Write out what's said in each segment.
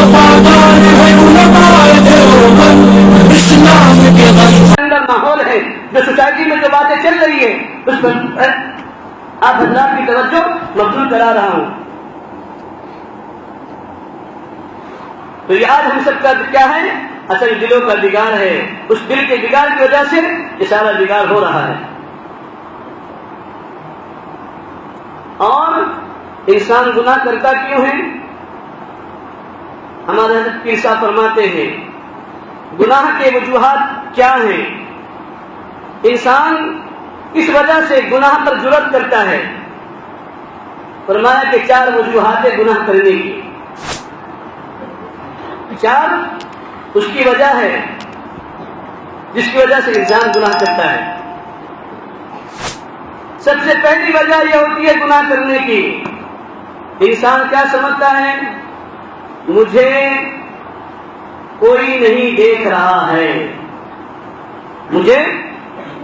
وفادار ہے علماء دیوبند اسلام کے اندر ماحول ہے جو سوسائٹی میں جو باتیں چل رہی ہے اس پر آپ حضرات کی توجہ مبذول کرا رہا ہوں. تو یہ آج ہم سب کا کیا ہے؟ اصل دلوں کا بگاڑ ہے. اس دل کے بگاڑ کی وجہ سے یہ سارا بگاڑ ہو رہا ہے. اور انسان گناہ کرتا کیوں ہے؟ ہمارے حضرت پیر صاحب فرماتے ہیں گناہ کے وجوہات کیا ہیں. انسان کس وجہ سے گناہ پر جرأت کرتا ہے؟ فرمایا کہ 4 وجوہات گناہ کرنے کی. 4 اس کی وجہ ہے جس کی وجہ سے انسان گناہ کرتا ہے. سب سے پہلی وجہ یہ ہوتی ہے گناہ کرنے کی. انسان کیا سمجھتا ہے؟ مجھے کوئی نہیں دیکھ رہا ہے. مجھے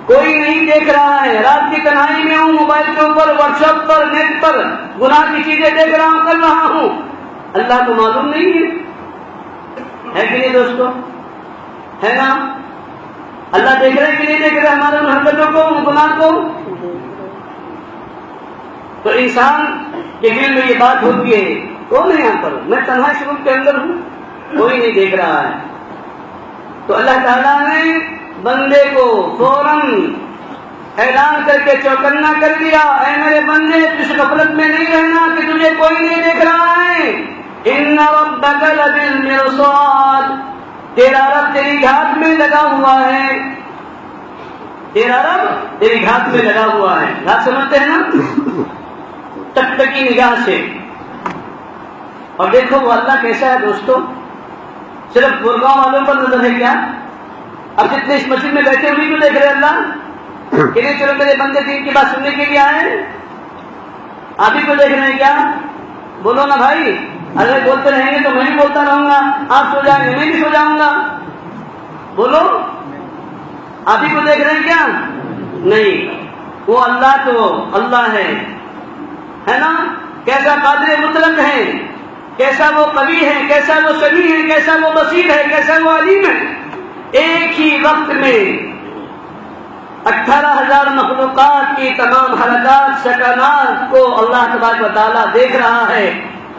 کوئی نہیں دیکھ رہا ہے. رات کی تنہائی میں ہوں, موبائل کے اوپر, واٹس ایپ پر, نیٹ پر گناہ کی چیزیں دیکھ رہا ہوں, کر رہا ہوں. اللہ کو معلوم نہیں ہے کہ نہیں دوستو؟ ہے نا؟ اللہ دیکھ رہے کہ نہیں دیکھ رہے ہمارے ان حرکتوں کو, گناہ کو؟ تو انسان کے دل میں یہ بات ہوتی ہے کون ہے یہاں پر؟ میں تنہا شروع کے اندر ہوں, کوئی نہیں دیکھ رہا ہے. تو اللہ تعالیٰ نے بندے کو فوراً اعلان کر کے چوکنا کر دیا, اے میرے بندے اس غفلت میں نہیں رہنا کہ تجھے کوئی نہیں دیکھ رہا ہے. ان ربک لبالمرصاد, تیرا رب تیری گھاٹ میں لگا ہوا ہے. تیرا رب تیری گھاٹ میں لگا ہوا ہے. گھاٹ سمجھتے ہیں نا؟ ٹکٹکی نگاہ سے. اور دیکھو وہ اللہ کیسا ہے دوستو, صرف گڑگاؤں والوں پر نظر ہے کیا؟ اب جتنے اس مسجد میں بیٹھے ہوئے کیوں دیکھ رہے اللہ کہ نہیں چلو میرے بندے دین کی بات سننے کے لیے آئے, آپ ہی کو دیکھ رہے ہیں کیا؟ بولو نا بھائی, اگر بولتے رہیں گے تو میں بھی بولتا رہوں گا, آپ سو جائیں گے میں بھی سو جاؤں گا. بولو, آپ ہی کو دیکھ رہے ہیں کیا؟ نہیں, وہ اللہ تو اللہ ہے نا. کیسا قادر مطلق ہے, کیسا وہ قوی ہے, کیسا وہ سمیع ہے, کیسا وہ بصیر ہے, کیسا وہ علیم ہے. ایک ہی وقت میں 18,000 مخلوقات کی تمام حرکات سکنات کو اللہ تبارک و تعالیٰ دیکھ رہا ہے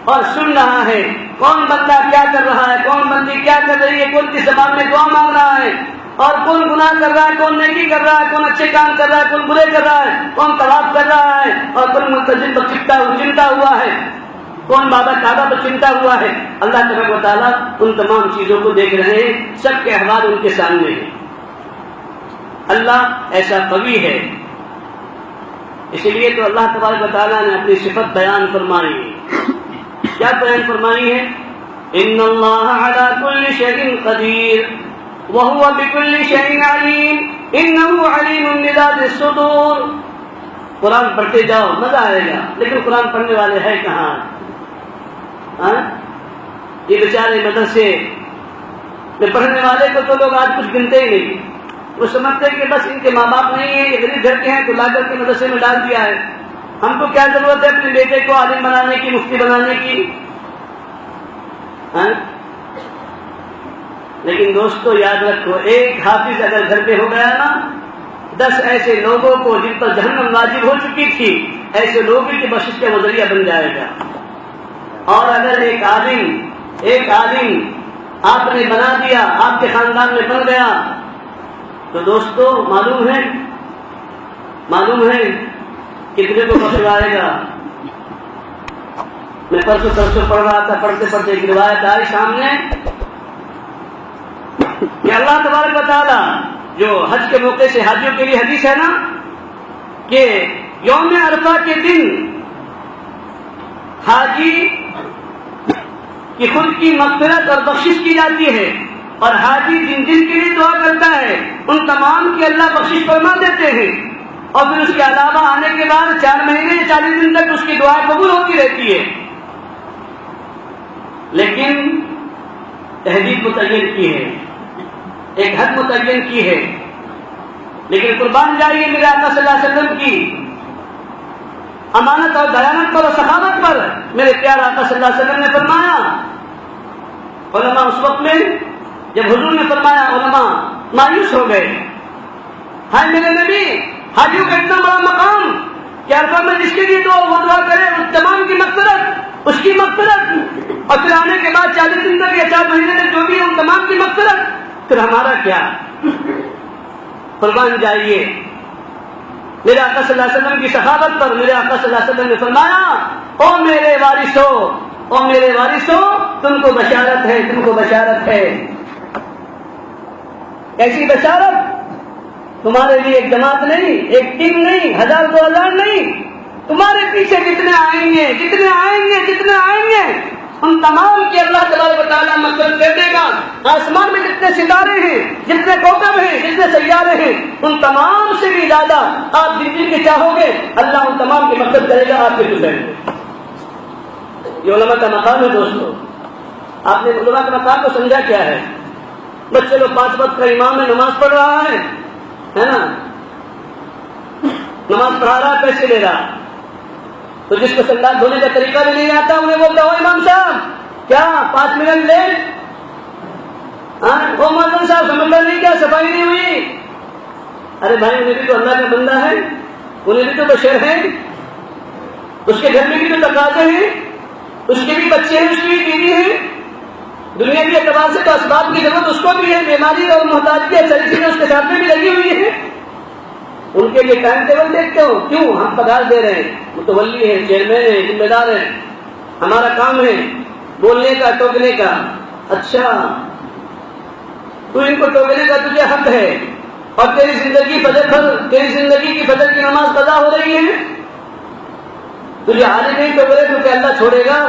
اور سن رہا ہے. کون بندہ کیا کر رہا ہے, کون بندی کیا کر رہی ہے, کون کس زبان میں دعا مانگ رہا ہے, اور کون گناہ کر رہا ہے, کون نیکی کر رہا ہے, کون اچھے کام کر رہا ہے, کون برے کر رہا ہے, کون طواف کر رہا ہے, اور کون منتظم پر چمٹا ہوا ہے, کون بابا کعبہ پر چمٹا ہوا ہے. اللہ تبارک و تعالیٰ ان تمام چیزوں کو دیکھ رہے ہیں, سب کے احوال ان کے سامنے ہیں. اللہ ایسا قوی ہے, اسی لیے تو اللہ تبارک و تعالیٰ نے اپنی صفت بیان فرمائی. کیا بیان فرمائی ہے؟ ان اللہ علی کل شیء قدیر وهو بكل شيء علیم انه علیم بذات الصدور. قرآن پڑھتے جاؤ مزہ آئے گا, لیکن قرآن پڑھنے والے ہیں کہاں؟ یہ بیچارے مدرسے میں پڑھنے والے کو تو لوگ آج کچھ گنتے ہی نہیں. وہ سمجھتے ہیں کہ بس ان کے ماں باپ نہیں ہیں, یہ غریب گھر کے ہیں تو لا کر کے مدرسے میں ڈال دیا ہے. ہم کو کیا ضرورت ہے اپنے بیٹے کو عالم بنانے کی, مفتی بنانے کی؟ لیکن دوستو یاد رکھو, ایک حافظ اگر گھر پہ ہو گیا نا, 10 ایسے لوگوں کو جن پر جہنم واجب ہو چکی تھی, ایسے لوگوں کی بخشش کا وہ ذریعہ بن جائے گا. اور اگر ایک عالم آپ نے بنا دیا, آپ کے خاندان میں بن گیا, تو دوستو معلوم ہے کتنے کو بخش آئے گا. میں پرسوں پڑھ رہا تھا, پڑھتے ایک روایت آئی سامنے کہ اللہ تبارک و تعالیٰ جو حج کے موقع سے حاجیوں کے لیے حدیث ہے نا کہ یوم عرفہ کے دن حاجی کی خود کی مغفرت اور بخشش کی جاتی ہے, اور حاجی جن کے لیے دعا کرتا ہے ان تمام کی اللہ بخشش فرما دیتے ہیں. اور پھر اس کے علاوہ آنے کے بعد 4 مہینے 40 دن تک اس کی دعا قبول ہوتی رہتی ہے. لیکن تحدید متعین کی ہے, ایک حد متعین کی ہے. لیکن قربان جائیے میرے آقا صلی اللہ علیہ وسلم کی امانت اور دیانت پر اور سخاوت پر. میرے پیارے آقا صلی اللہ علیہ وسلم نے فرمایا علماء اس وقت میں جب حضور نے فرمایا علماء مایوس ہو گئے. ہائے میرے نبی، حاجیوں کا اتنا بڑا مقام کہ عرفہ میں جس کے لیے وہ دعا کرے اس تمام کی مغفرت، اس کی مغفرت، اور پھر آنے کے بعد 40 دن تک یا 4 مہینے تک جو بھی ان تمام کی مغفرت، پھر ہمارا کیا؟ قربان جائیے. میرے آقا صلی اللہ علیہ وسلم کی سخاوت پر میرے آقا صلی اللہ علیہ وسلم نے فرمایا او میرے وارثو، او میرے وارثو، تم کو بشارت ہے، تم کو بشارت ہے. ایسی بشارت تمہارے لیے ایک جماعت نہیں، ایک ٹیم نہیں، 1000 2000 نہیں، تمہارے پیچھے جتنے آئیں گے جتنے آئیں گے جتنے آئیں گے ان تمام کی اللہ تبارک و تعالیٰ مغفرت کر دے گا. آسمان میں جتنے ستارے ہیں، جتنے کوكب ہیں، جتنے سیارے ہیں، ان تمام سے بھی زیادہ آپ جن جن کے چاہو گے اللہ ان تمام کی مغفرت کرے گا آپ کے گزرے. یہ علماء کا مقام ہے دوستو. آپ نے علماء کے مقام کو سمجھا کیا ہے؟ بچے لوگ 5 وقت کا امام میں نماز پڑھ رہا ہے نا، نماز پڑھا رہا، پیسے لے رہا، تو جس کو سلاد دھونے کا طریقہ بھی نہیں آتا انہیں بولتا ہو امام صاحب کیا 5 منٹ لیٹ؟ وہ مولوی صاحب سمجھتا نہیں کیا صفائی نہیں ہوئی؟ ارے بھائی انہیں بھی تو اللہ کا بندہ ہے، انہیں بھی تو بشر ہے، اس کے گھر میں بھی تو تقاضے ہیں، اس کے بھی بچے ہیں، اس کی بھی بیوی ہے، دنیا کے اعتبار سے تو اسباب کی ضرورت اس کو بھی ہے، بیماری اور محتاجی ساری چیزیں اس کے ساتھ میں بھی لگی ہوئی ہیں. ان کے لیے ٹائم ٹیبل دیکھتے ہو؟ کیوں؟ ہم پگار دے رہے ہیں، متولی ہیں، چیئرمین ہیں، ذمہ دار ہیں، ہمارا کام ہے بولنے کا، ٹوکنے کا. اچھا تو ان کو ٹوکنے کا تجھے حق ہے اور تیری زندگی کی فجر کی نماز قضا ہو رہی ہے، تجھے عالم نہیں ٹوکرے تو کیا اللہ چھوڑے گا؟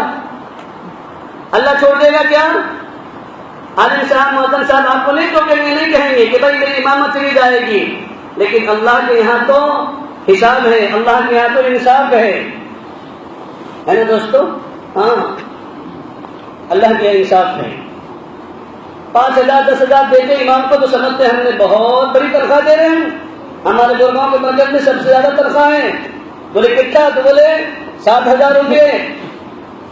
اللہ چھوڑ دے گا کیا؟ عالم صاحب محترم صاحب آپ کو نہیں ٹوکیں گے، نہیں کہیں گے کہ بھائی میری امامت چلی جائے گی، لیکن اللہ کے یہاں تو حساب ہے، اللہ کے یہاں تو انصاف ہے نا دوستو. ہاں اللہ کے انصاف ہے. 5000 10,000 دیتے امام کو تو سمجھتے ہم نے بہت بڑی تنخواہ دے رہے ہیں. ہمارے گورگاؤں کے مرکز میں سب سے زیادہ تنخواہ ہے. بولے کتنا؟ تو بولے 7,000 روپئے.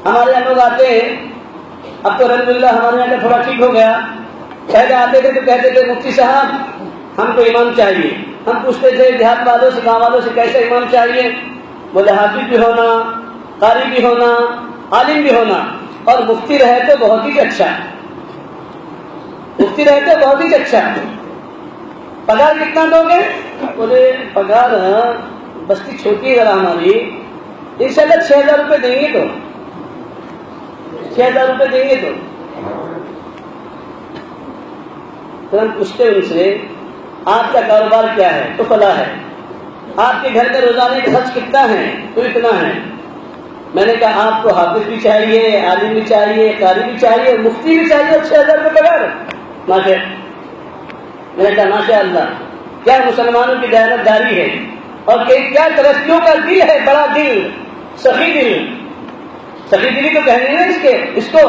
ہمارے یہاں لوگ آتے ہیں، اب تو الحمدللہ ہمارے یہاں کا تھوڑا ٹھیک ہو گیا. پہلے آتے تھے تو کہتے تھے مفتی صاحب ہم کو امام چاہیے. ہم پوچھتے تھے دیہات والوں سے، گاؤں والوں سے کیسے امام چاہیے؟ بولے حافظ بھی ہونا، قاری بھی ہونا، عالم بھی ہونا، اور مفتی رہے تو بہت ہی اچھا، مفتی رہے تو بہت ہی اچھا. پگار کتنا دو گے؟ بولے پگار بستی چھوٹی ہے ذرا ہماری، انشاءاللہ 6,000 روپے دیں گے تو 6,000 روپے دیں گے تو. ہم پوچھتے ان سے آپ کا کاروبار کیا ہے؟ تو فلاں ہے. آپ کے گھر کا روزانے کا خرچ کتنا ہے؟ تو اتنا ہے. میں نے کہا آپ کو حافظ بھی چاہیے، عالم بھی چاہیے، قاری بھی چاہیے، مفتی بھی چاہیے، 6,000 روپے پگار. میں نے کہا ماشاء اللہ، کیا مسلمانوں کی دیانت داری ہے اور کیا ترقیوں کا دل ہے، بڑا دل، سخی دل. سخی دلی تو کہیں گے نا اس کو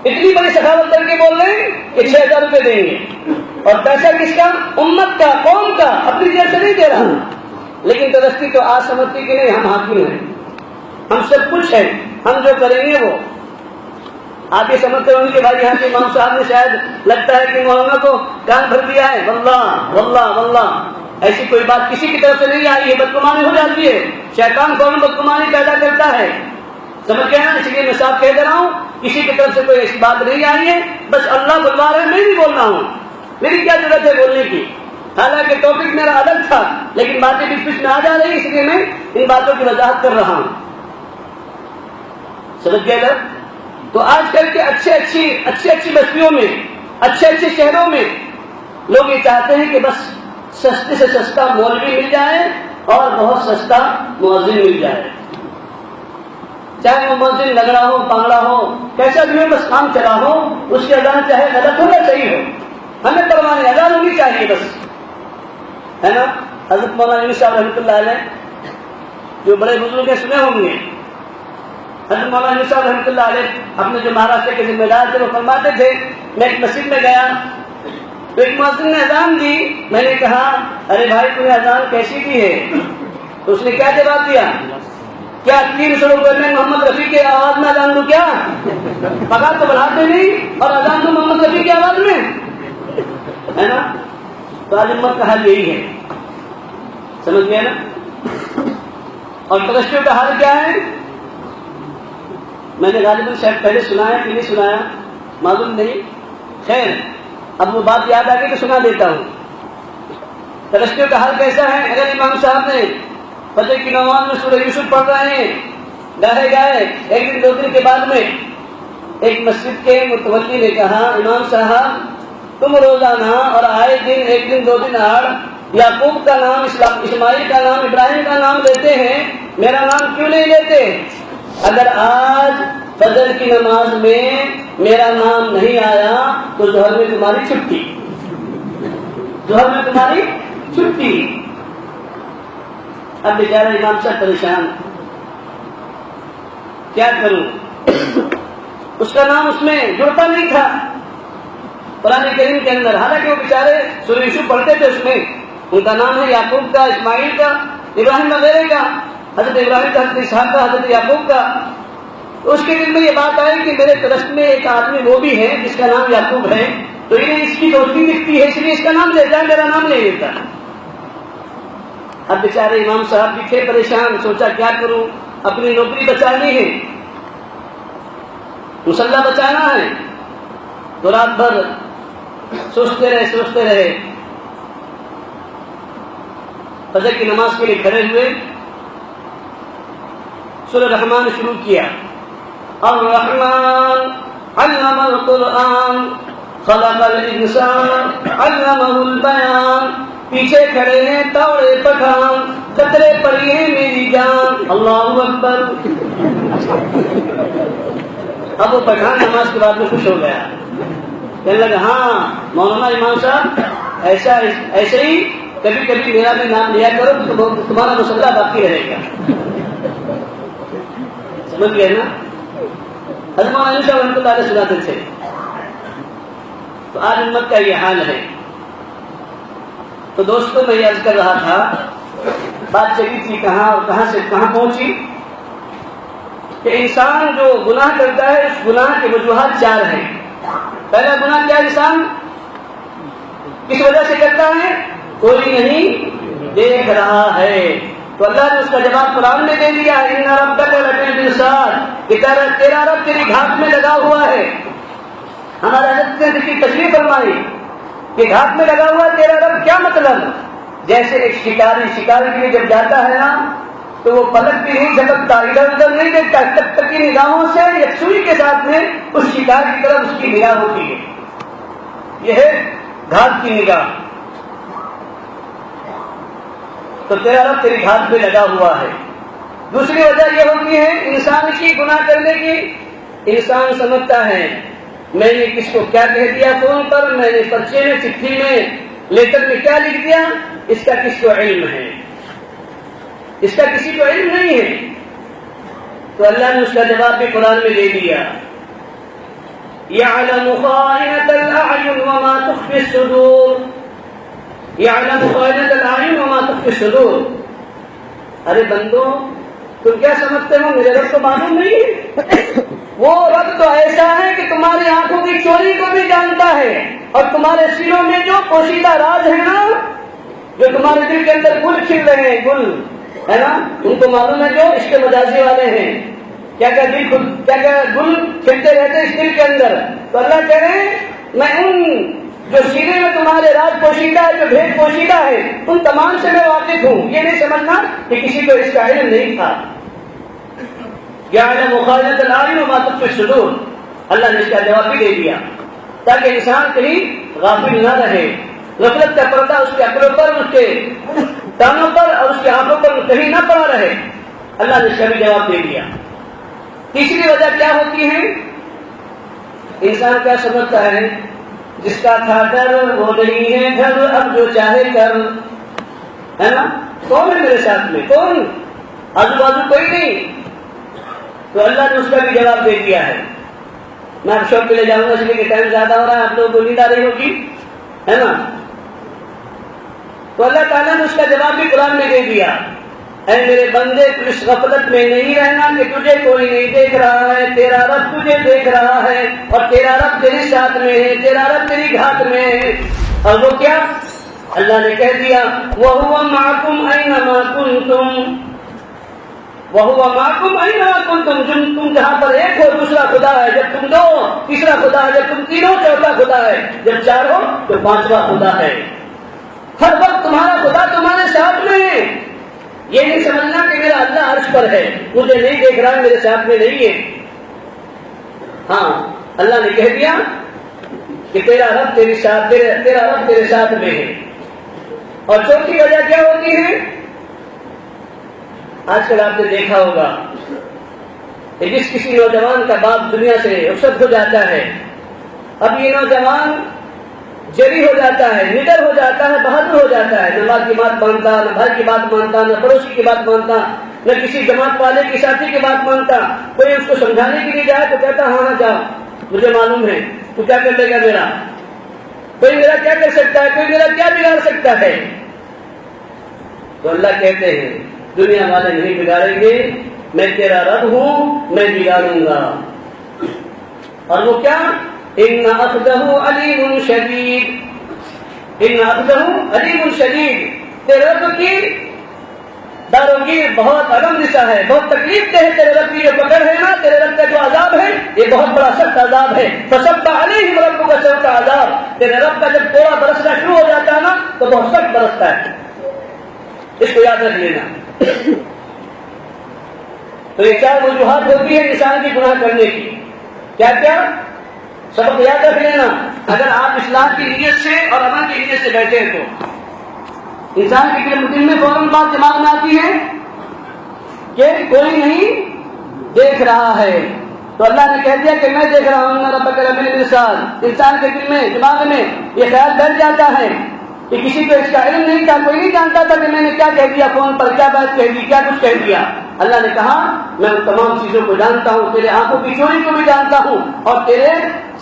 اتنی بڑی سخاوت کر کے بول رہے ہیں کہ 6,000 روپے دیں گے. اور پیسہ کس کا؟ امت کا، قوم کا، اپنی جیب سے نہیں دے رہا. لیکن ترقی تو آج سمجھتی کہ نہیں ہم حاکم ہیں، ہم سب کچھ ہیں، ہم جو کریں گے وہ. آپ یہ سمجھتے ہوں گے کہ بھائی یہاں کے امام صاحب نے شاید لگتا ہے کہ مولانا کو کان بھر دیا ہے. واللہ واللہ واللہ ایسی کوئی بات کسی کی طرف سے نہیں آئی ہے. بدگمانی ہو جاتی ہے، شیطان فوراً بدگمانی پیدا کرتا ہے، سمجھ گئے نا. اس لیے میں صاحب کہہ دے رہا ہوں کسی کی طرف سے کوئی ایسی بات نہیں آئی ہے، بس اللہ بلوا رہا ہے. میں بھی بول رہا ہوں، میری کیا ضرورت ہے بولنے کی؟ حالانکہ ٹاپک میرا الگ تھا، لیکن باتیں بیچ بیچ میں آ جا رہی، اس لیے میں ان باتوں کی وضاحت کر رہا ہوں. سمجھ گئے نا. تو آج کل کے اچھی بستیوں میں، اچھے شہروں میں لوگ یہ چاہتے ہیں کہ بس سستے سے سستا مولوی مل جائے اور بہت سستا مؤذن مل جائے. چاہے وہ مؤذن لگڑا ہو، پانگڑا ہو، کیسا بھی ہو، بس کام چلا ہو، اس کی اذان چاہے غلط ہو یا صحیح ہو، ہمیں پرواہ نہیں، اذان ہونی چاہیے بس، ہے نا. حضرت مولانا یونس صاحب رحمۃ اللہ علیہ جو بڑے بزرگ ہیں سنے ہوں گے. حضرت مولانا یونس صاحب رحمۃ اللہ علیہ اپنے جو مہاراشٹر کے ذمہ دار تھے وہ فرماتے تھے، میں ایک مسجد میں گیا تو ایک مؤذن نے اذان دی. میں نے کہا ارے بھائی تم نے اذان کیسی دی ہے؟ تو اس نے کیا جواب دیا؟ کیا 300 روپے میں محمد رفیع کی آواز میں اذان دوں کیا؟ پگار تو بڑھاتے نہیں اور اذان دوں محمد رفیع کی آواز میں، ہے نا؟ تو آج امت کا حال یہی ہے، سمجھ گئے نا؟ اور ترشیوں کا حال کیا ہے؟ میں نے غالباً شاید پہلے سنایا کہ نہیں سنایا معلوم نہیں، خیر اب وہ بات یاد آ گئی تو سنا دیتا ہوں۔ ترشیوں کا حال کیسا ہے؟ اگر امام صاحب نے فجر کی نماز میں سورہ یوسف پڑھ رہے ہیں، گاہے گائے، ایک دن 2 دن کے بعد میں ایک مسجد کے متولی نے کہا امام صاحب تم روزانہ اور آئے دن 1 دن 2 دن آڑ یعقوب کا نام، اسماعیل کا نام، ابراہیم کا نام لیتے ہیں، میرا نام کیوں نہیں لیتے؟ اگر آج فجر کی نماز میں میرا نام نہیں آیا تو ظہر میں تمہاری چھٹی، ظہر میں تمہاری چھٹی۔ اب بیچارہ امام صاحب پریشان، کیا کروں؟ اس کا نام اس میں جڑتا نہیں تھا قرآن کریم کے اندر، حالانکہ وہ بیچارے سورہ یوسف پڑھتے تھے، اس میں ان کا نام ہے یعقوب کا، اسماعیل کا، ابراہیم وغیرہ کا، حضرت ابراہیم کا، حضرت اسحاق کا، حضرت یعقوب کا۔ تو اس کے دل میں یہ بات آئی کہ میرے ٹرسٹ میں ایک آدمی وہ بھی ہے جس کا نام یعقوب ہے، تو انہیں اس کی دوستی دکھتی ہے، اس لیے اس کا نام لیتا ہے، میرا نام نہیں لیتا۔ اب بیچارے امام صاحب بھی تھے پریشان، سوچا کیا کروں، اپنی نوکری بچانی ہے، مسلح بچانا ہے، تو رات بھر سوچتے رہے، فجر کی نماز کے لیے کھڑے ہوئے، سورہ رحمان شروع کیا، الرحمن علم القرآن خلق الانسان علمہ البیان، پیچھے کھڑے ہیں توڑے پٹھان، قطرے پڑی ہے میری جان، اللہ اکبر۔ اب وہ پٹھان نماز کے بعد میں خوش ہو گیا، کہنے لگا ہاں مولانا امام صاحب ایسے ہی کبھی کبھی میرا بھی نام لیا کرو تو تمہارا مسئلہ باقی رہے گا، سمجھ گئے نا؟ حضرت مولانا صاحب رحمۃ اللہ علیہ سناتے تھے۔ تو آج امت کا یہ حال ہے۔ تو دوستوں میں یہ عرض کر رہا تھا، بات چلی تھی کہاں اور کہاں سے کہاں پہنچی، کہ انسان جو گناہ کرتا ہے اس گناہ کی وجوہات 4 ہیں۔ پہلا گناہ کیا انسان کس وجہ سے کرتا ہے؟ کوئی نہیں دیکھ رہا ہے، تو اللہ نے اس کا جواب قرآن میں دے دیا، ان ربک لبالمرصاد، کہ تیرا رب تیری گھاٹ میں لگا ہوا ہے۔ ہمارے حضرت نے اس کی تشریح فرمائی کہ گھاٹ میں لگا ہوا تیرا رب، کیا مطلب؟ جیسے ایک شکاری شکار کے لیے جب جاتا ہے نا تو وہ پلک بھی نہیں جھپکتا، ادھر ادھر نہیں دیکھتا، تک تک کی نگاہوں سے یکسوئی کے ساتھ میں اس شکار کی طرف اس کی نگاہ ہوتی ہے، یہ ہے گھاٹ کی نگاہ۔ تو تیرا رب تیری گھاٹ پہ لگا ہوا ہے۔ دوسری وجہ یہ ہوتی ہے انسان کی گناہ کرنے کی، انسان سمجھتا ہے میں نے کس کو کیا کہہ دیا فون پر، میں نے پرچے میں، چٹھی میں، لیٹر میں کیا لکھ دیا، اس کا کس کو علم ہے؟ اس کا کسی کو علم نہیں ہے۔ تو اللہ نے اس کا جواب بھی قرآن میں دے دیا، يَعْلَمُ خَائِنَةَ الْأَعْيُنِ وَمَا تُخْفِي الصُّدُورُ، يَعْلَمُ خَائِنَةَ الْأَعْيُنِ وَمَا تُخْفِي الصُّدُورُ۔ ارے بندو تم کیا سمجھتے ہو میرے رب کو معلوم نہیں ہے؟ وہ رب تو ایسا ہے کہ تمہاری آنکھوں کی چوری کو بھی جانتا ہے، اور تمہارے سینوں میں جو پوشیدہ راز ہے نا، جو تمہارے دل کے اندر گل کھل رہے ہیں، گل ہے نا، ان کو معلوم ہے، جو اس کے مجازی والے ہیں، کیا کیا گل کھلتے رہتے اس دل کے اندر۔ تو اللہ کہہ رہے ہیں میں ان جو سینے میں تمہارے راز پوشیدہ ہے، جو بھید پوشیدہ ہے، ان تمام سے میں واقف ہوں۔ یہ نہیں سمجھنا کہ کسی کو اس کا علم نہیں تھا۔ يَعْلَمُ خَائِنَةَ الْأَعْيُنِ وَمَا تُخْفِي الصُّدُورُ، اللہ نے اس کا جواب بھی دے دیا تاکہ انسان کہیں غافل نہ رہے، غفلت کا پردہ اس کے عقلوں پر، اس کے کانوں پر اور اس کی آنکھوں پر کہیں نہ پڑا رہے۔ اللہ نے اس کا بھی جواب دے دیا۔ تیسری وجہ کیا ہوتی ہے؟ انسان کیا سمجھتا ہے جس کا تھا ڈر وہ نہیں ہے گھر، اب جو چاہے کر، ہے نا؟ کون ہے میرے ساتھ میں؟ کون؟ آزو بازو کوئی نہیں۔ تو اللہ نے اس کا بھی جواب دے دیا ہے۔ میں اب شوق کے لے جاؤں گا اس لیے کہ ٹائم زیادہ ہو رہا ہے، آپ لوگوں کو نیند آ رہی ہوگی، ہے نا؟ تو اللہ تعالیٰ نے اس کا جواب بھی قرآن میں دے دیا، اے میرے بندے تو اس غفلت میں نہیں رہنا کہ تجھے کوئی نہیں دیکھ رہا ہے، تیرا رب تجھے دیکھ رہا ہے، اور تیرا رب تیرے ساتھ میں ہے، تیرا رب تیری گھات میں ہے۔ اور وہ کیا؟ اللہ نے کہہ دیا وَهُوَ مَعَكُمْ أَيْنَمَا كُنْتُمْ، وَهُوَ مَعَكُمْ أَيْنَمَا كُنْتُمْ، تم جہاں پر ایک ہو دوسرا خدا ہے، جب تم دو تیسرا خدا ہے، جب تم تین ہو چوتھا خدا ہے، جب چار ہو تو پانچواں خدا ہے۔ ہر وقت تمہارا خدا تمہارے ساتھ میں ہے۔ یہ نہیں سمجھنا کہ میرا اللہ عرش پر ہے، مجھے نہیں دیکھ رہا ہے، میرے ساتھ میں نہیں ہے۔ ہاں اللہ نے کہہ دیا کہ تیرا رب تیرے ساتھ میں ہے۔ اور چوتھی وجہ کیا ہوتی ہے؟ آج کل آپ نے دیکھا ہوگا کہ جس کسی نوجوان کا باپ دنیا سے رخصت ہو جاتا ہے، اب یہ نوجوان جری ہو جاتا ہے، نڈر ہو جاتا ہے، بہادر ہو جاتا ہے، نہ ماں کی بات مانتا، نہ بھائی کی بات مانتا، نہ پڑوسی کی بات مانتا، نہ کسی جماعت والے کی ساتھی کی بات مانتا۔ کوئی اس کو سمجھانے کے لیے جائے تو کہتا ہاں جاؤ، مجھے معلوم ہے تو کیا کر لے گا میرا، کوئی میرا کیا کر سکتا ہے، کوئی میرا کیا بگاڑ سکتا ہے۔ تو اللہ کہتے ہیں دنیا والے نہیں بگاڑیں گے، میں تیرا رب ہوں، میں بگاڑوں گا۔ اور وہ کیا؟ ان اخذہ علیم شدید، ان اخذہ علیم شدید، تیرے رب کی داروگیر بہت علم نسا ہے، بہت تکلیف دہ ہے۔ تیرے رب کی جو پکڑ ہے نا، تیرے رب کا جو عذاب ہے یہ بہت بڑا سخت عذاب ہے۔ فصب علیہم ربک سوط عذاب، تیرے رب کا جب کوڑا برسنا شروع ہو جاتا ہے نا تو بہت سخت برستا ہے، اس کو یاد رکھ لینا۔ تو یہ چار وجوہات ہوتی ہے انسان کی گناہ کرنے کی۔ کیا کیا؟ سبق یاد رکھ لینا۔ اگر آپ اصلاح کی نیت سے اور عمل کی نیت سے بیٹھے ہیں تو انسان کے دل میں فوراً بات دماغ میں آتی ہے کہ کوئی نہیں دیکھ رہا ہے، تو اللہ نے کہہ دیا کہ میں دیکھ رہا ہوں، ربک بالمرصاد۔ انسان کے دل میں دماغ میں یہ خیال بیٹھ جاتا ہے کہ کسی کو اس کا علم نہیں تھا، کوئی نہیں جانتا تھا کہ میں نے کیا کہہ دیا، فون پر کیا بات کہہ دی، کیا کچھ کہہ دیا۔ اللہ نے کہا میں ان تمام چیزوں کو جانتا ہوں، تیرے آنکھوں کی چوری کو بھی جانتا ہوں، اور تیرے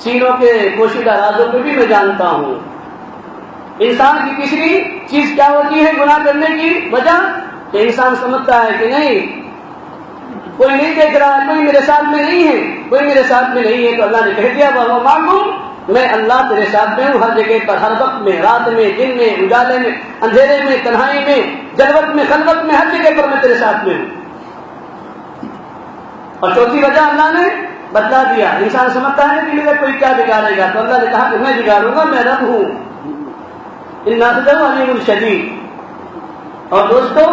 سینوں کے پوشیدہ رازوں کو بھی میں جانتا ہوں۔ انسان کی تیسری چیز کیا ہوتی ہے گناہ کرنے کی وجہ؟ کہ انسان سمجھتا ہے کہ نہیں کوئی نہیں دیکھ رہا ہے، کوئی میرے ساتھ میں نہیں ہے، کوئی میرے ساتھ میں نہیں ہے۔ تو اللہ نے کہہ دیا وَهُوَ مَعَكُمْ، میں اللہ تیرے ساتھ میں ہوں، ہر جگہ پر، ہر وقت میں، رات میں، دن میں، اجالے میں، اندھیرے میں، تنہائی میں، جلوت میں، خلوت میں، ہر جگہ پر میں تیرے ساتھ میں ہوں۔ اور چوتھی وجہ اللہ نے بتلا دیا۔ انسان سمجھتا ہے کہ مجھے کوئی کیا بگاڑے گا، تو اللہ نے کہا کہ میں بگاڑوں گا، میں رب ہوں۔ ان اخذہ علیم شدید۔ اور دوستو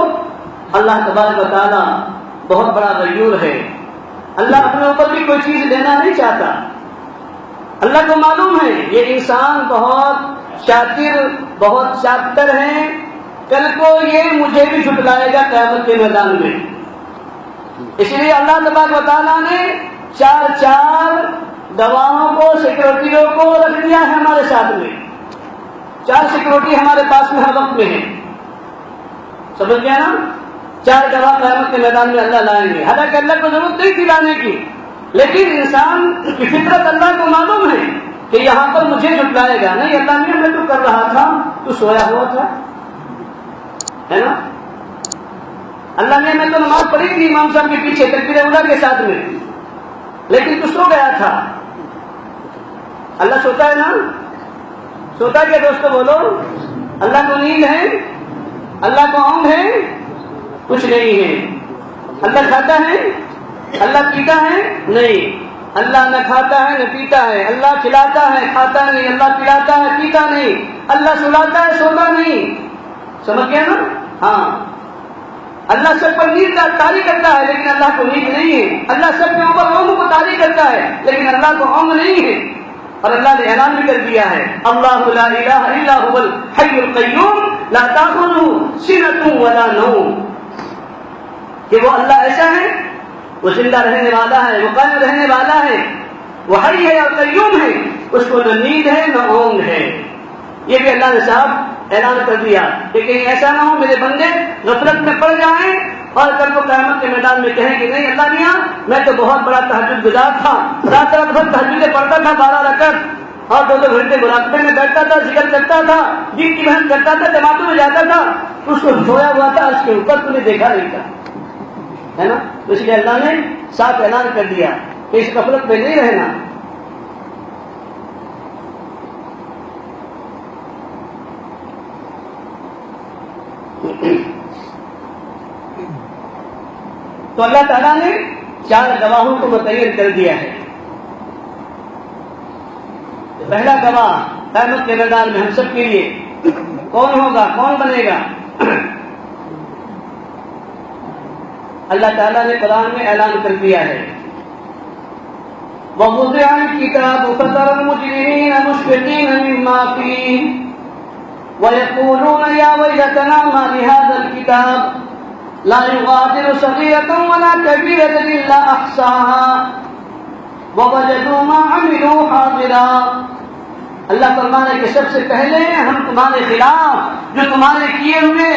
اللہ تبارک و تعالیٰ بہت بڑا غیور ہے، اللہ اپنے اوپر بھی کوئی چیز لینا نہیں چاہتا۔ اللہ کو معلوم ہے یہ انسان بہت شاطر، بہت شاطر ہے، کل کو یہ مجھے بھی جھٹلائے گا قیامت کے میدان میں۔ اس لیے اللہ تبارک و تعالیٰ نے چار گواہوں کو، سیکورٹیوں کو رکھ دیا ہے ہمارے ساتھ میں۔ چار سیکورٹی ہمارے پاس میں ہر وقت میں ہے، سمجھ گیا نا؟ چار گواہ قیامت کے میدان میں اللہ لائیں گے۔ حالانکہ اللہ کو ضرورت نہیں تھی لانے کی، لیکن انسان کی فطرت اللہ کو معلوم ہے کہ یہاں پر مجھے جھٹلائے گا نہیں۔ اللہ نے میں تو کر رہا تھا، تو سویا ہوا تھا، ہے نا؟ اللہ نے میں تو نماز پڑھی تھی امام صاحب کے پیچھے تکبیر اولیٰ کے ساتھ میں، لیکن تو سو گیا تھا۔ اللہ سوتا ہے نا؟ سوتا کیا دوستو بولو؟ اللہ کو نیند ہے؟ اللہ کو اونگ ہے؟ کچھ نہیں ہے۔ اللہ کھاتا ہے؟ اللہ پیتا ہے؟ نہیں، اللہ نہ کھاتا ہے نہ پیتا ہے۔ اللہ کھلاتا ہے، کھاتا نہیں، اللہ پلاتا ہے، پیتا نہیں، اللہ سلاتا ہے، سوتا نہیں۔ سمجھ گیا نا؟ ہاں، اللہ سب پر نیند طاری کرتا ہے لیکن اللہ کو نیند نہیں ہے۔ اللہ سب کے اوپر اونگ کو طاری کرتا ہے لیکن اللہ کو اونگ نہیں ہے۔ اور اللہ نے اعلان بھی کر دیا ہے اللہ لا الہ الا هو الحی القیوم لا تاخذہ سنۃ ولا نوم، کہ وہ اللہ ایسا ہے، وہ زندہ رہنے والا ہے، وہ قائم رہنے والا ہے، وہ حی ہے اور قیوم ہے، اس کو نہ نیند ہے نہ اونگ ہے۔ یہ بھی اللہ نے صاحب اعلان کر دیا کہ کہیں ایسا نہ ہو میرے بندے غفلت میں پڑ جائیں اور کل کو قیامت کے میدان میں کہیں کہ نہیں اللہ میاں میں تو بہت بڑا تہجد گزار تھا، رات رات بھر تہجدیں پڑھتا تھا 12 رکعت، اور 2 گھنٹے مراقبے میں بیٹھتا تھا، ذکر کرتا تھا، دین کی محنت کرتا تھا، جماعتوں میں جاتا تھا، اس کو سویا ہوا تھا، اس کے اوپر تم نے دیکھا نہیں تھا، ہے نا؟ تو اس لیے اللہ نے صاف اعلان کر دیا کہ اس غفلت میں نہیں رہنا. تو اللہ تعالیٰ نے 4 گواہوں کو متعین کر دیا ہے. پہلا گواہ قیامت کے میدان میں ہم سب کے لیے کون ہوگا، کون بنے گا؟ اللہ تعالیٰ نے قرآن میں اعلان کر دیا ہے وَوُضِعَ الْكِتَابُ فَتَرَى الْمُجْرِمِينَ مُشْفِقِينَ مِمَّا فِيهِ وَيَقُولُونَ يَا وَيْلَتَنَا مَا لِهَذَا الْكِتَابِ لَا يُغَادِرُ صَغِيرَةً وَلَا كَبِيرَةً إِلَّا أَحْصَاهَا وَوَجَدُوا مَا عَمِلُوا حَاضِرًا. اللہ فرمانے کہ سب سے پہلے ہم تمہارے خلاف جو تمہارے کیے ہوئے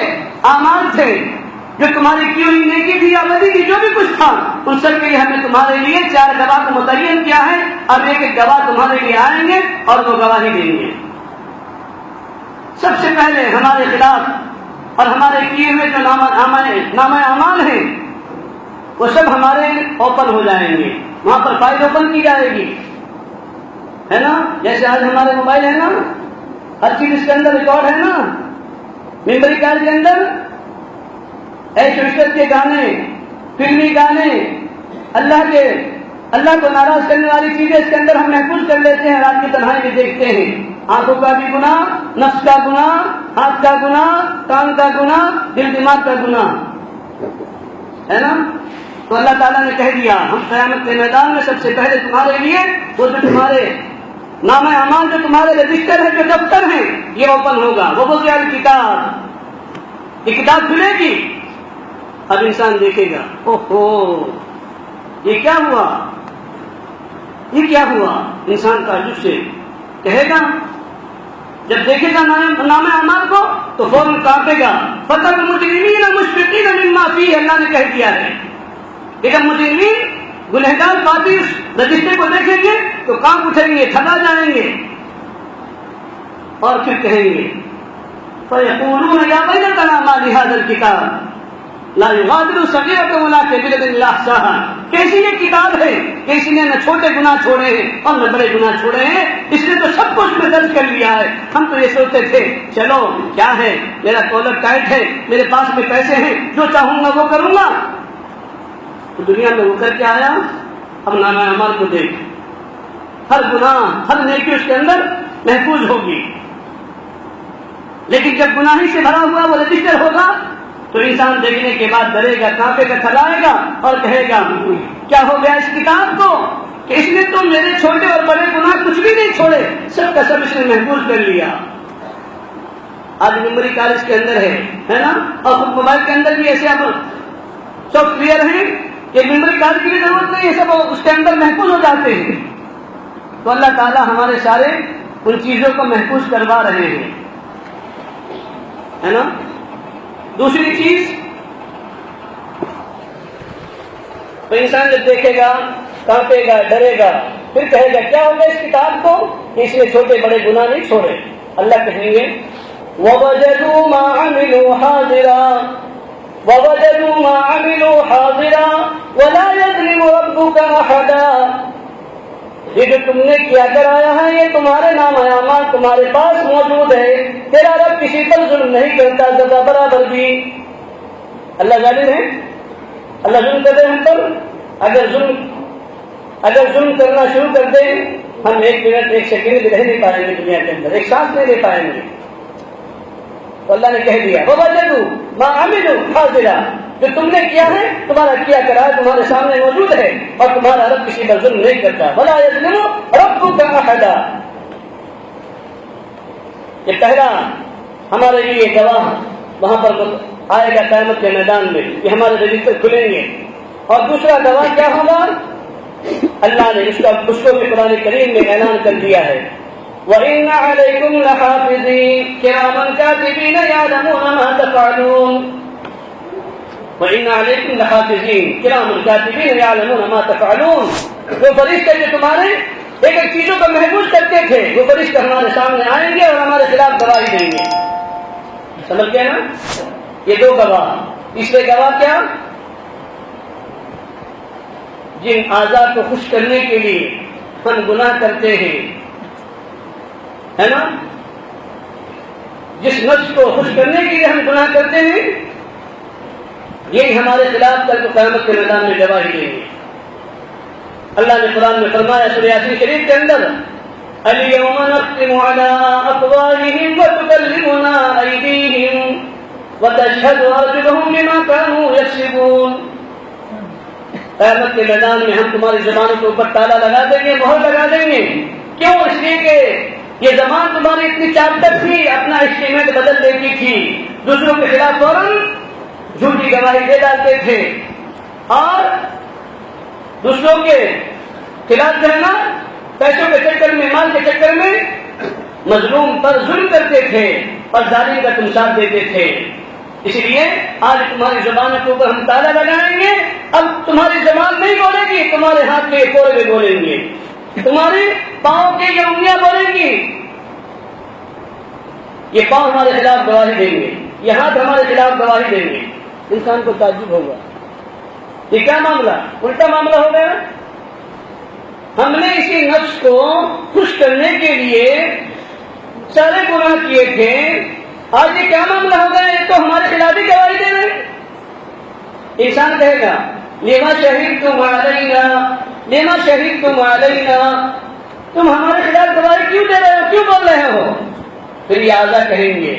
اعمال تھے، جو تمہاری کی ہوئی نیکی تھی یا بدی تھی، جو بھی کچھ تھا، ان سب کے لیے ہم نے تمہارے لیے 4 گواہ کو متعین کیا ہے. اب ایک گواہ تمہارے لیے آئیں گے اور وہ گواہی دیں گے. سب سے پہلے ہمارے خلاف اور ہمارے کیے ہوئے جو نامہ اعمال ہیں وہ سب ہمارے اوپن ہو جائیں گے. وہاں پر فائل اوپن کی جائے گی، ہے نا؟ جیسے آج ہمارے موبائل ہے نا، ہر چیز اس کے اندر ریکارڈ ہے نا. میموری کارڈ کے اندر عشرت کے گانے، فلمی گانے، اللہ کو ناراض کرنے والی چیزیں اس کے اندر ہم محفوظ کر لیتے ہیں. رات کی تنہائی میں دیکھتے ہیں آنکھوں کا بھی گناہ، نفس کا گناہ، ہاتھ کا گناہ، کان کا گناہ، دل دماغ کا گناہ، ہے نا؟ تو اللہ تعالیٰ نے کہہ دیا ہم قیامت کے میدان میں سب سے پہلے تمہارے لیے وہ جو تمہارے نام اعمال، جو تمہارے رجسٹر ہے، جو دفتر ہیں، یہ اوپن ہوگا. وہ وضع الکتاب، یہ کتاب کھلے گی. اب انسان دیکھے گا اوہو یہ کیا ہوا، یہ کیا ہوا. انسان تعجب سے کہے گا، جب دیکھے گا نام اعمال کو تو فوراً کانپے گا. فَتَرَى الْمُجْرِمِينَ مُشْفِقِينَ مِمَّا فِيهِ، اللہ نے کہہ دیا ہے. لیکن مجرمین، گنہگار پاپی اس رجسٹر کو دیکھیں گے تو کانپ اٹھیں گے، تھلا جائیں گے اور پھر کہیں گے فَيَقُولُونَ يَا وَيْلَتَنَا مَا لِهَذَا الْكِتَابِ لَا يُغَادِرُ صَغِيرَةً وَلَا كَبِيرَةً إِلَّا أَحْصَاهَا. کیسی یہ کتاب ہے کہ اس نے نہ چھوٹے گناہ چھوڑے ہیں اور نہ بڑے گناہ چھوڑے ہیں، اس نے تو سب کچھ میں درج کر لیا ہے. ہم تو یہ سوچتے تھے چلو کیا ہے، میرا کالر ٹائٹ ہے، میرے پاس میں پیسے ہیں، جو چاہوں گا وہ کروں گا. تو دنیا میں وہ کر کے آیا. اب نامہ اعمال کو دیکھ، ہر گناہ، ہر نیکی اس کے اندر محفوظ ہوگی. لیکن جب گناہی سے بھرا ہوا وہ رجسٹر ہوگا تو انسان دیکھنے کے بعد ڈرے گا، کانپے گا، تھلائے گا اور کہے گا کیا ہو گیا اس کتاب کو کہ اس نے تو میرے چھوٹے اور بڑے گناہ کچھ بھی نہیں چھوڑے، سب کا سب اس نے محفوظ کر لیا. آج میموری کارڈ اس کے اندر ہے نا؟ اور خود موبائل کے اندر بھی ایسے اب سافٹ ویئر ہیں کہ میموری کارڈ کی بھی ضرورت نہیں، یہ سب اس کے اندر محفوظ ہو جاتے ہیں. تو اللہ تعالیٰ ہمارے سارے ان چیزوں کو محفوظ کروا رہے ہیں، ہے نا؟ دوسری چیز، تو انسان جب دیکھے گا، کانپے گا، ڈرے گا، پھر کہے گا کیا ہوگا اس کتاب کو کہ اس نے چھوٹے بڑے گناہ نہیں چھوڑے. اللہ کہیں گے وَوَجَدُوا مَا عَمِلُوا حَاضِرًا وَوَجَدُوا مَا عَمِلُوا حَاضِرًا وَلَا يَظْلِمُ رَبُّكَ أَحَدًا. یہ جو تم نے کیا کرایا ہے یہ تمہارے نام اعمال تمہارے پاس موجود ہے. تیرا رب کسی پر ظلم نہیں کرتا ذرا برابر بھی. اللہ ظالم ہے؟ اللہ ظلم کر دے ہم پر؟ اگر ظلم کرنا شروع کر دیں ہم 1 منٹ 1 سیکنڈ بھی رہ نہیں پائیں گے دنیا کے اندر، ایک سانس نہیں لے پائیں گے. تو اللہ نے کہہ دیا وَوَجَدُوا مَا عَمِلُوا حَاضِرًا، جو تم نے کیا ہے تمہارا کیا کرا ہے تمہارے سامنے موجود ہے اور تمہارا رب کسی پر ظلم نہیں کرتا. وَلَا يَظْلِمُ رَبُّكَ أَحَدًا. یہ پہلا ہمارے لیے گواہ وہاں پر آئے گا قیامت کے میدان میں، یہ ہمارے رجسٹر کھلیں گے. اور دوسرا گواہ کیا ہوگا؟ اللہ نے اس کو بھی قرآن کریم میں اعلان کر دیا ہے وَإِنَّ عَلَيْكُمْ لَحَافِظِينَ كِرَامًا كَاتِبِينَ يَعْلَمُونَ مَا تَفْعَلُونَ. وَإِنَّ عَلَيْكُمْ لَحَافِظِينَ كِرَامًا كَاتِبِينَ يَعْلَمُونَ مَا تَفْعَلُونَ. وہ فرشتے جو تمہارے ایک ایک چیزوں کو محفوظ کرتے فرشتے تھے، وہ فرشتے ہمارے سامنے آئیں گے اور ہمارے خلاف گواہی دیں گے. سمجھ گئے نا؟ یہ دو گواہ. تیسرے گواہ کیا؟ جن اعضاء کو خوش کرنے کے لیے ہم گناہ کرتے ہیں، ہے نا، جس نفس کو خوش کرنے کے لیے ہم گناہ کرتے ہیں، یہی ہمارے خلاف کل قیامت کے میدان میں گواہی دیں گے. اللہ نے قرآن میں فرمایا سورہ یاسین شریف کے اندر، اليوم نختم على افواههم وتكلمنا ايديهم وتشهد ارجلهم بما كانوا يكسبون. قیامت کے میدان میں ہم تمہاری زبانوں کے اوپر تالا لگا دیں گے، مہر لگا دیں گے. کیوں؟ اس لیے کہ یہ زبان تمہاری اتنی چاپتر تھی، اپنا اسٹیمیٹ بدل دیتی تھی، دوسروں کے خلاف فوراً جھوٹی گواہی دے ڈالتے تھے اور دوسروں کے خلاف جو ہے نا پیسوں کے چکر میں، مال کے چکر میں مظلوم پر ظلم کرتے تھے اور ظالم کا تم ساتھ دیتے تھے. اس لیے آج تمہاری زبانوں کے اوپر ہم تالا لگائیں گے. اب تمہاری زبان نہیں بولے گی، تمہارے ہاتھ کے پورے میں بولیں گے، تمہارے پاؤں کی یہ انگلیاں بولیں گی. یہ پاؤں ہمارے خلاف گواہی دیں گے، یہ ہاتھ ہمارے خلاف گواہی دیں گے. انسان کو تعجب ہوگا، یہ کیا معاملہ؟ الٹا معاملہ ہو گیا. ہم نے اسی نفس کو خوش کرنے کے لیے سارے گناہ کیے تھے، آج یہ کیا معاملہ ہو گیا؟ یہ تو ہمارے خلاف ہی گواہی دے رہے ہیں. انسان کہے گا لما شہدتم علینا، لما شہدتم علینا، تم ہمارے خلاف گواہی کیوں دے رہے ہو، کیوں بول رہے ہو؟ پھر یہ اعضاء کہیں گے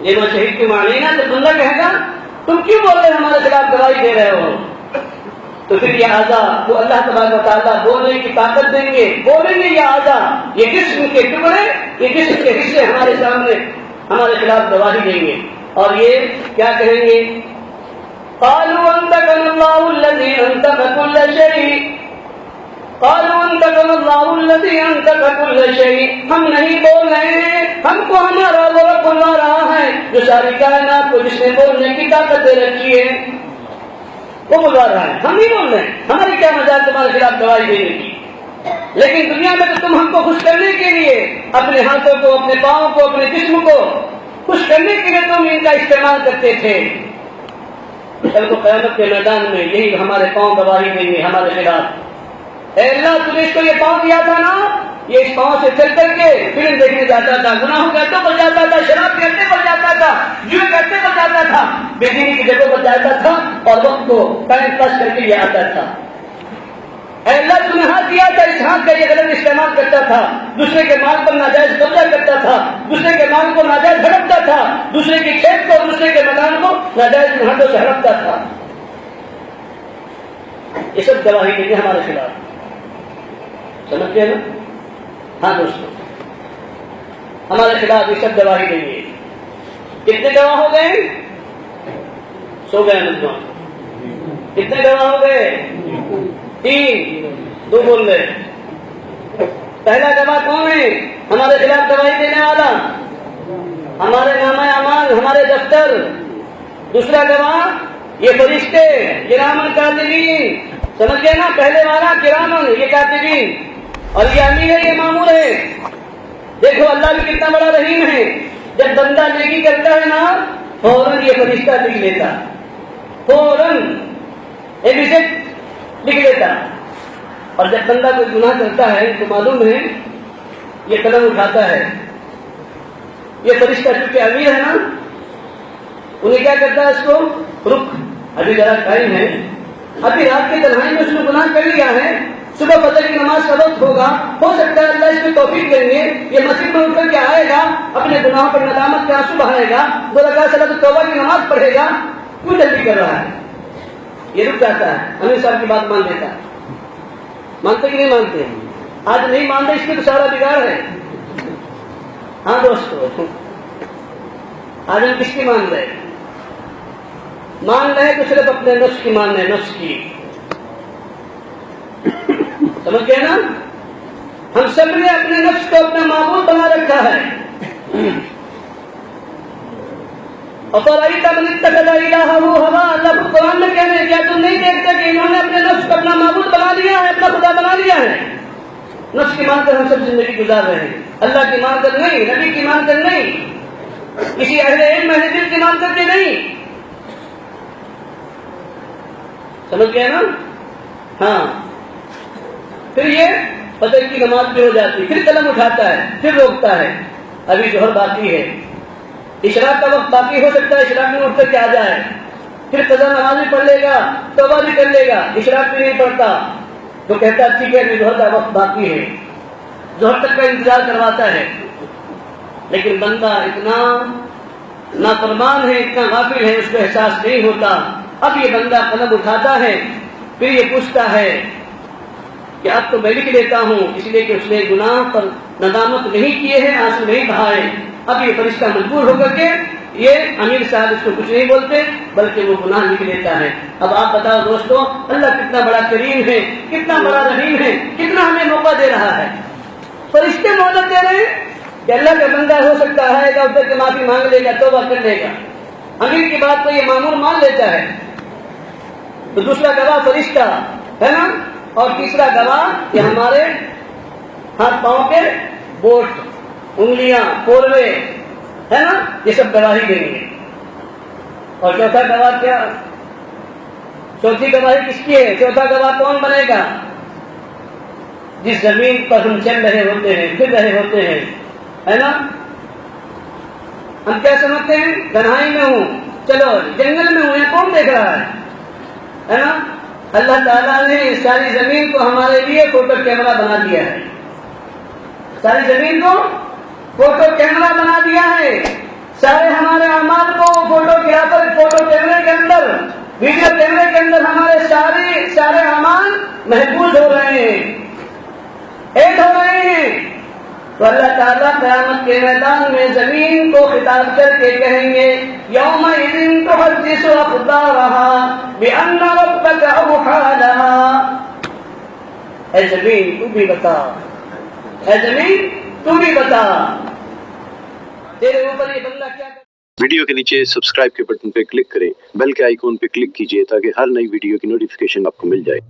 لما شہدتم علینا، تو بندہ کہے گا تم کیوں بول رہے ہو، ہمارے خلاف گواہی دے رہے ہو؟ تو پھر یہ اعضاء کو اللہ تبارک و تعالیٰ بولنے کی طاقت دیں گے، بولیں گے یہ اعضاء، یہ جسم کے ٹکڑے، یہ جسم کے حصے ہمارے سامنے ہمارے خلاف گواہی دیں گے. اور یہ کیا کہیں گے؟ قالوا انطقنا الله الذي انطق كل شيء، قالوا انطقنا الله الذي انطق كل شيء. ہم نہیں بول رہے ہیں، ہم کو ہمارا وہ رب بلا رہا ہے جو ساری کائنات کو جس نے بولنے کی طاقت دے رکھی ہے، وہ بلا رہا ہے، ہم نہیں بول رہے ہیں. ہماری کیا مجال تمہارے خلاف گواہی دینے کی؟ لیکن دنیا میں تو تم ہم کو خوش کرنے کے لیے اپنے ہاتھوں کو، اپنے پاؤں کو، اپنے جسم کو خوش کرنے کے لیے تم ان کا استعمال کرتے تھے. کل کو قیامت کے میدان میں یہی ہمارے پاؤں گواہی دیں گے ہمارے خلاف. اے اللہ تم نے اس کو یہ پاؤں دیا تھا نا، یہ اس پاؤں سے چل کر کے فلم دیکھنے جاتا تھا، گناہوں کرتے پر جاتا تھا، شراب کرتے پر جاتا تھا، جوئے کرتے پر جاتا تھا، بے دینی کی جگہ پر جاتا تھا اور وقت کو ٹائم پاس کر کے یہ آتا تھا. اے اللہ تم نے ہاتھ دیا تھا، اس ہاتھ کا یہ غلط استعمال کرتا تھا، دوسرے کے مال پر ناجائز قبضہ کرتا تھا، دوسرے کے مال کو ناجائز ہڑپتا تھا، دوسرے کے کھیت کو، دوسرے کے مکان کو ناجائز ہاتھوں سے ہڑپتا تھا. یہ سب گواہی دیں گے ہمارے خلاف. سمجھتے ہیں نا؟ ہاں دوستوں، ہمارے خلاف یہ سب گواہی دیں گے. کتنے گواہ ہو گئے؟ سو گئے نوجوان. کتنے گواہ ہو گئے؟ 3. 2 بول رہے. پہلا گواہ کون ہے ہمارے خلاف گواہی دینے والا؟ ہمارے نامہ اعمال، ہمارے دفتر. دوسرا گواہ یہ فرشتے، کرامن کاتبین. سمجھ گئے نا؟ پہلے والا کرامن، یہ کاتبین، اور یہ امین ہے، یہ مامور ہے. دیکھو اللہ بھی کتنا بڑا رحیم ہے. جب بندہ نیکی کرتا ہے نا، فوراً یہ فرشتہ لکھ لیتا، فوراً لکھ لیتا. اور جب بندہ کوئی گناہ کرتا ہے تو معلوم ہے یہ قلم اٹھاتا ہے. یہ فرشتہ چونکہ امیر ہے نا، انہیں کیا کرتا ہے؟ اس کو رک، ابھی ذرا ٹائم ہے، ابھی رات کی تنہائی میں اس نے گناہ کر لیا ہے، صبح فجر کی نماز کا وقت ہوگا، ہو سکتا ہے اللہ اس کو توفیق دیں گے، یہ مسجد میں اٹھ کر کے آئے گا، اپنے گناہوں پر ندامت کے آنسو بہائے گا، 2 رکعت صلاۃ التوبہ کی نماز پڑھے گا. کیوں جلدی کر رہا ہے؟ یہ رک جاتا ہے، امیر صاحب کی بات مان لیتا ہے. مانتے کہ نہیں مانتے؟ آج نہیں مانتے، اس میں تو سارا بگاڑ ہے. ہاں دوستو، آج ہم کس کی مان رہے؟ مان رہے تو صرف اپنے نفس کی مان رہے، نفس کی. سمجھ گئے نا؟ ہم سب نے اپنے نفس کو اپنا معبود بنا رکھا ہے. أَفَرَأَيْتَ مَنِ اتَّخَذَ إِلَٰهَهُ هَوَاهُ. اللہ کو قرآن میں کہہ رہے ہیں کیا تم نہیں دیکھتے کہ انہوں نے اپنے نفس کو اپنا معبود بنا لیا ہے، اپنا خدا بنا لیا ہے؟ نفس کی مان کر ہم سب زندگی گزار رہے ہیں، اللہ کی مان کر نہیں، نبی کی مان کر نہیں، کسی اہل علم اہل دل کی مان کر کے نہیں. سمجھ گئے نا؟ ہاں. پھر یہ فجر کی نماز بھی ہو جاتی، پھر قلم اٹھاتا ہے، پھر روکتا ہے، ابھی ظہر باقی ہے، اشراق کا وقت باقی ہو سکتا ہے، اشراق میں اٹھ کر کے آ جائے، پھر قضا نماز بھی پڑھ لے گا، توبہ بھی کر لے گا، اشراق بھی نہیں پڑھتا تو کہتا ٹھیک ہے ابھی ظہر کا وقت باقی ہے، ظہر تک کا انتظار کرواتا ہے. لیکن بندہ اتنا نافرمان ہے، اتنا غافل ہے، اس کو احساس نہیں ہوتا. اب یہ بندہ قلم اٹھاتا ہے، پھر یہ پوچھتا ہے کہ اب تو میں لکھ لیتا ہوں، اس لیے کہ اس نے گناہ پر ندامت نہیں کیے ہیں، آنسو نہیں بہائے. اب یہ فرشتہ مجبور ہو کر کے یہ امیر صاحب اس کو کچھ نہیں بولتے بلکہ وہ گناہ لکھ لیتا ہے. اب آپ بتاؤ دوستو، اللہ کتنا بڑا کریم ہے، کتنا بڑا رحیم ہے، کتنا ہمیں موقع دے رہا ہے. فرشتے مہلت دے رہے ہیں کہ اللہ کا بندہ ہو سکتا ہے کہ اب تک معافی مانگ لے گا، توبہ کر لے گا. امیر کی بات کو یہ معمول مان لیتا ہے. تو دوسرا گواہ فرشتہ ہے نا، اور تیسرا گواہ کہ ہمارے ہاتھ پاؤں کے بوٹ، انگلیاں، پولوے ہے نا، یہ سب گواہی دیں گے. اور چوتھا گواہ کیا؟ چوتھی گواہی کس کی ہے؟ چوتھا گواہ کون بنے گا؟ جس زمین پر ہم چل رہے ہوتے ہیں، پھر رہے ہوتے ہیں، ہے نا. ہم کیا سمجھتے ہیں؟ تنہائی میں ہوں، چلو جنگل میں ہوں، کون دیکھ رہا ہے نا. اللہ تعالیٰ نے اس ساری زمین کو ہمارے لیے فوٹو کیمرہ بنا دیا ہے، ساری زمین کو فوٹو کیمرہ بنا دیا ہے. سارے ہمارے اعمال کو فوٹو کیمرے کے اندر، ویڈیو کیمرے کے اندر ہمارے سارے اعمال محفوظ ہو رہے ہیں، ایڈ ہو رہے ہیں. تو اللہ تعالیٰ قیامت کے میدان میں زمین کو خطاب کر کے کہیں گے یومئذ تحدث اخبارها بأن ربك اوحى لها. اے زمین تو بھی بتا، اے زمین تو بھی بتا، تیرے اوپر یہ بندہ کیا کرتا. ویڈیو کے نیچے سبسکرائب کے بٹن پہ کلک کریں، بیل کے آئیکن پہ کلک کیجئے تاکہ ہر نئی ویڈیو کی نوٹیفیکیشن آپ کو مل جائے.